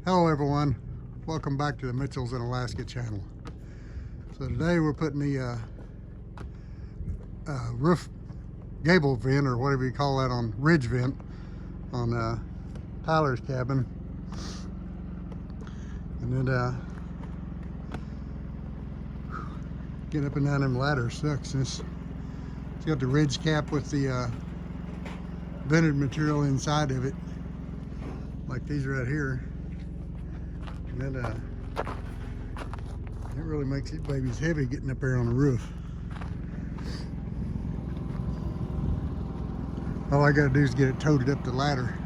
Hello everyone, welcome back to the Mitchells in Alaska channel. So today we're putting the roof gable vent, or whatever you call that, on ridge vent on Tyler's cabin. And then get up and down them ladders sucks. It's got the ridge cap with the vented material inside of it, like these right here. And then it really makes these babies heavy getting up there on the roof. All I gotta do is get it toted up the ladder.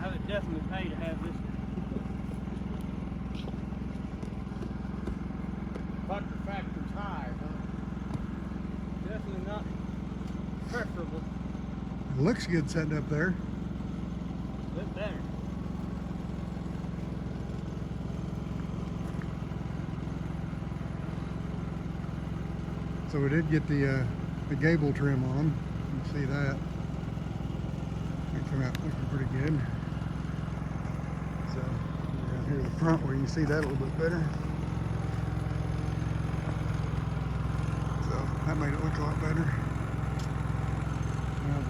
I would definitely pay to have this. But the factor's high, huh? Definitely not preferable. It looks good sitting up there. A bit better. So we did get the gable trim on. You can see that. It came out looking pretty good. So down here at the front where you can see that a little bit better. So that made it look a lot better. Now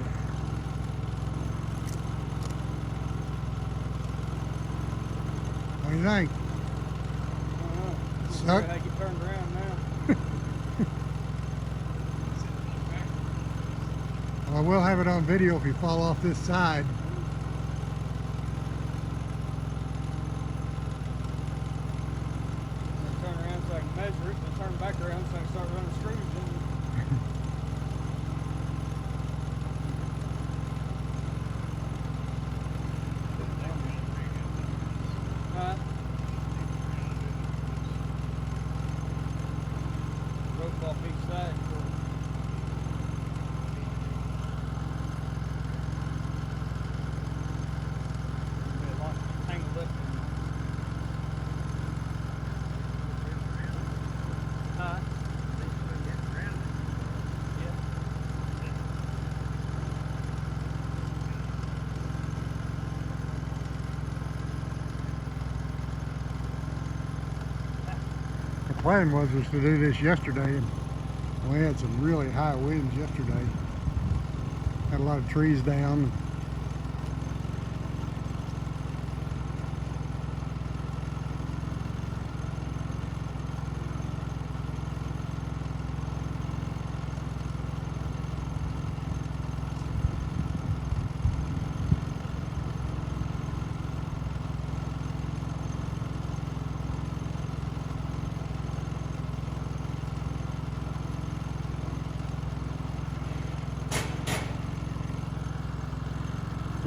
what do you think? Suck? I get turned around now. Well, I will have it on video if you fall off this side. I'm gonna turn around so I can measure it, and turn back around so I can start running screws in. Rope off each side. The plan was to do this yesterday, and we had some really high winds yesterday. Had a lot of trees down.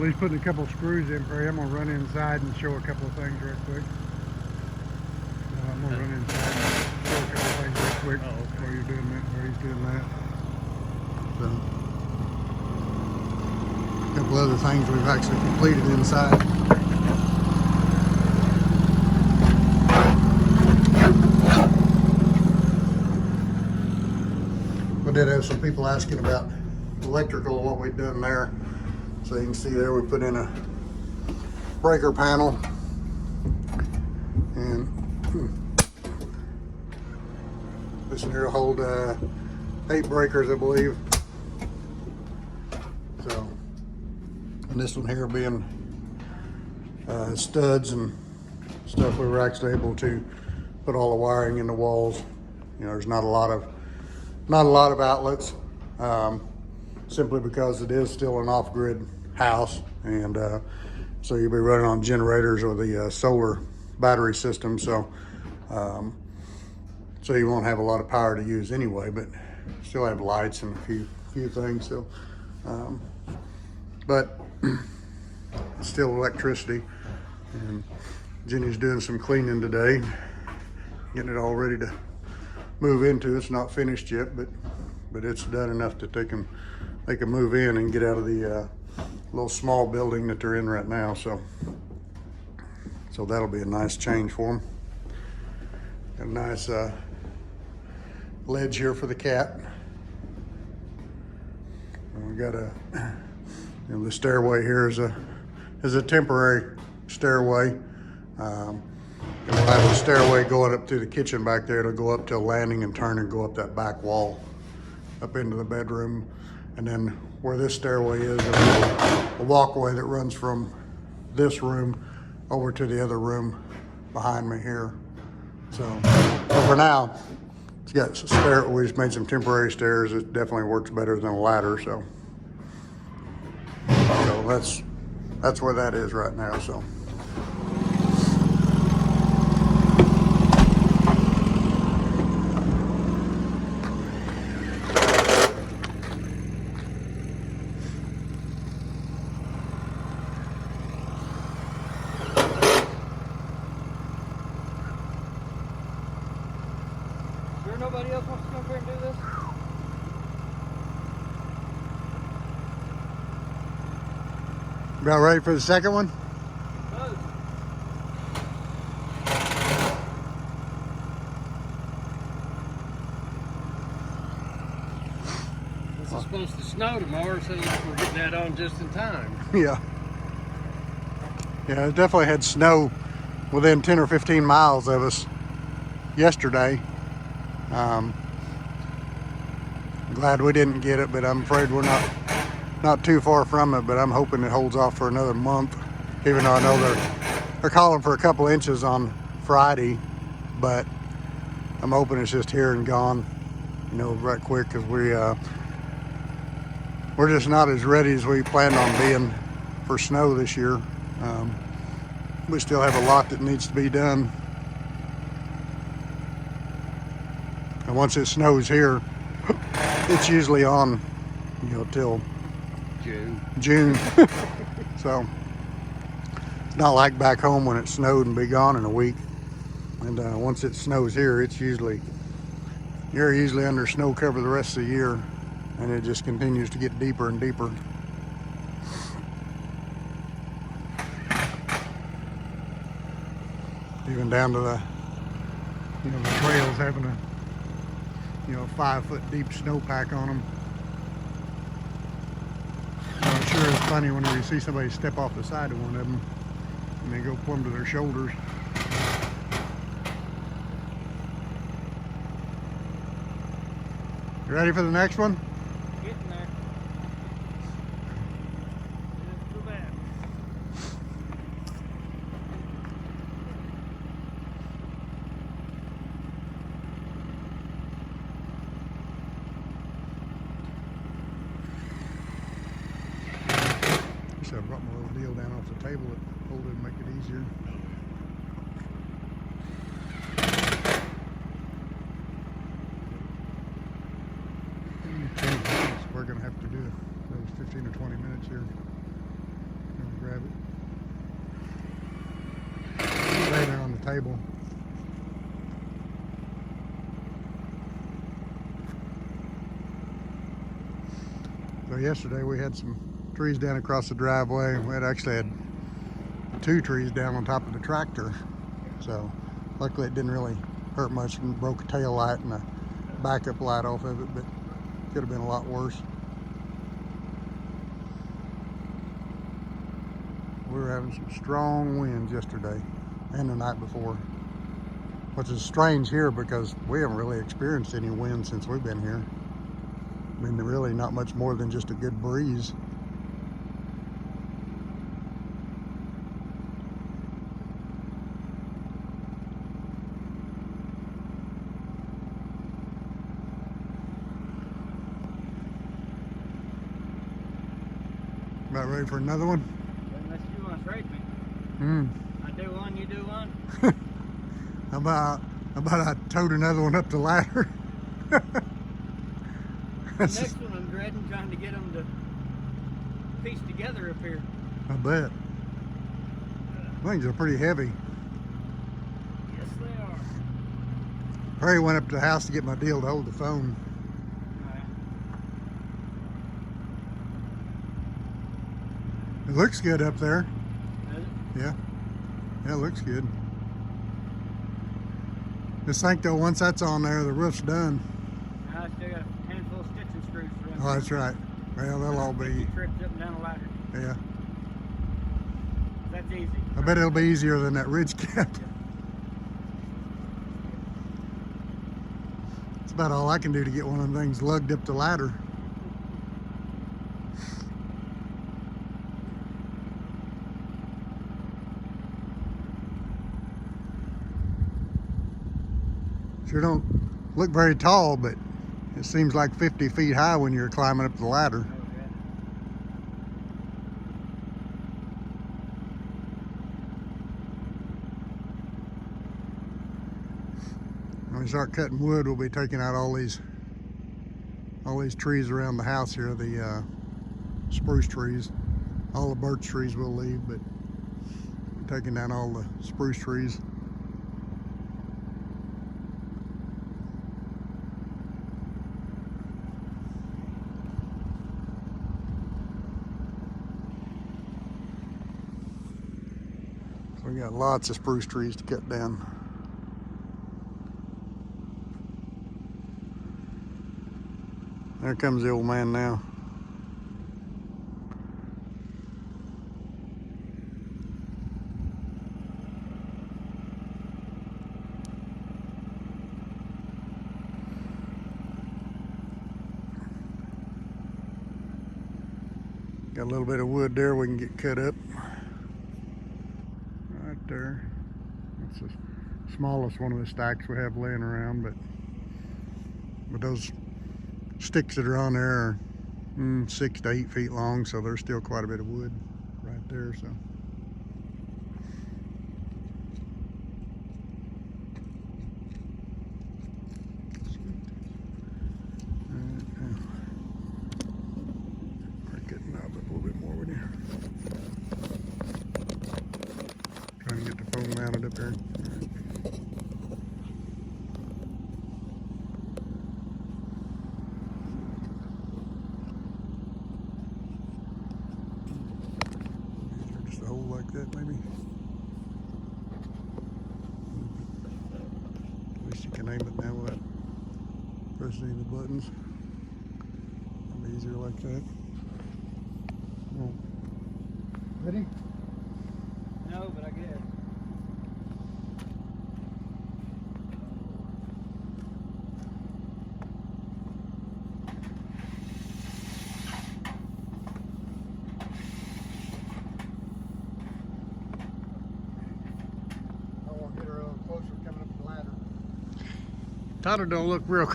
He's putting a couple of screws in for you. I'm going to run inside and show a couple of things real quick. I'm going to run inside and show a couple of things real quick while you're doing that, while he's doing that. So, a couple other things we've actually completed inside. We did have some people asking about electrical, what we'd done there. So you can see there we put in a breaker panel, and this one here will hold 8 breakers, I believe. So, and this one here being studs and stuff, we were actually able to put all the wiring in the walls. You know, there's not a lot of outlets, simply because it is still an off-grid house, and so you'll be running on generators or the solar battery system, so so you won't have a lot of power to use anyway, but still have lights and a few things. So but it's still electricity, and Ginny's doing some cleaning today, getting it all ready to move into. It's not finished yet, but it's done enough that they can move in and get out of the little small building that they're in right now. So that'll be a nice change for them. Got a nice ledge here for the cat. And we got a, the stairway here is a temporary stairway. And we'll have a stairway going up through the kitchen back there. It'll go up to a landing and turn and go up that back wall, up into the bedroom. And then where this stairway is, there's a walkway that runs from this room over to the other room behind me here. So, but for now, it's got some stair. We just made some temporary stairs. It definitely works better than a ladder. So that's where that is right now. So. Sure nobody else wants to come up here and do this? About ready for the second one? No. This is supposed to snow tomorrow, so we're getting that on just in time. Yeah. Yeah, it definitely had snow within 10 or 15 miles of us yesterday. Glad we didn't get it, but I'm afraid we're not too far from it, but I'm hoping it holds off for another month, even though I know they're calling for a couple inches on Friday, but I'm hoping it's just here and gone, you know, right quick, because we're just not as ready as we planned on being for snow this year. We still have a lot that needs to be done. And once it snows here, it's usually on, you know, till June. So it's not like back home when it snowed and be gone in a week. And once it snows here, you're usually under snow cover the rest of the year, and it just continues to get deeper and deeper. Even down to the trails having a 5-foot deep snowpack on them. So it sure is funny whenever you see somebody step off the side of one of them and they go plumb to their shoulders. You ready for the next one? Getting there. It's too bad. So I brought my little deal down off the table to hold it and make it easier. We're going to have to do those 15 or 20 minutes here. Grab it. Lay there on the table. So yesterday we had some trees down across the driveway. We actually had 2 trees down on top of the tractor. So luckily it didn't really hurt much. And broke a tail light and a backup light off of it, but could have been a lot worse. We were having some strong winds yesterday and the night before, which is strange here because we haven't really experienced any wind since we've been here. I mean, really not much more than just a good breeze. About ready for another one? Unless you want to trade me. I do one, you do one. How about I towed another one up the ladder? The next one I'm dreading, trying to get them to piece together up here. I bet. Things are pretty heavy. Yes, they are. Perry went up to the house to get my deal to hold the phone. It looks good up there. Does it? Yeah. Yeah, it looks good. Just think though, once that's on there, the roof's done. I still got a handful of stitching screws for them. Oh, that's right. Well, they'll all be. Trips up and down the ladder. Yeah. That's easy. I bet it'll be easier than that ridge cap. That's about all I can do to get one of them things lugged up the ladder. Sure don't look very tall, but it seems like 50 feet high when you're climbing up the ladder. Oh, yeah. When we start cutting wood, we'll be taking out all these trees around the house here, the spruce trees. All the birch trees we'll leave, but we're taking down all the spruce trees. So we got lots of spruce trees to cut down. There comes the old man now. Got a little bit of wood there we can get cut up. Right there. That's the smallest one of the stacks we have laying around, but those sticks that are on there are 6 to 8 feet long, so there's still quite a bit of wood right there. So break it knob up a little bit more with you. Trying to get the phone mounted up there. Just a hole like that, maybe. At least you can aim it now without pressing any of the buttons. It'll be easier like that. Oh. Ready? No, but I guess. Tyler don't look real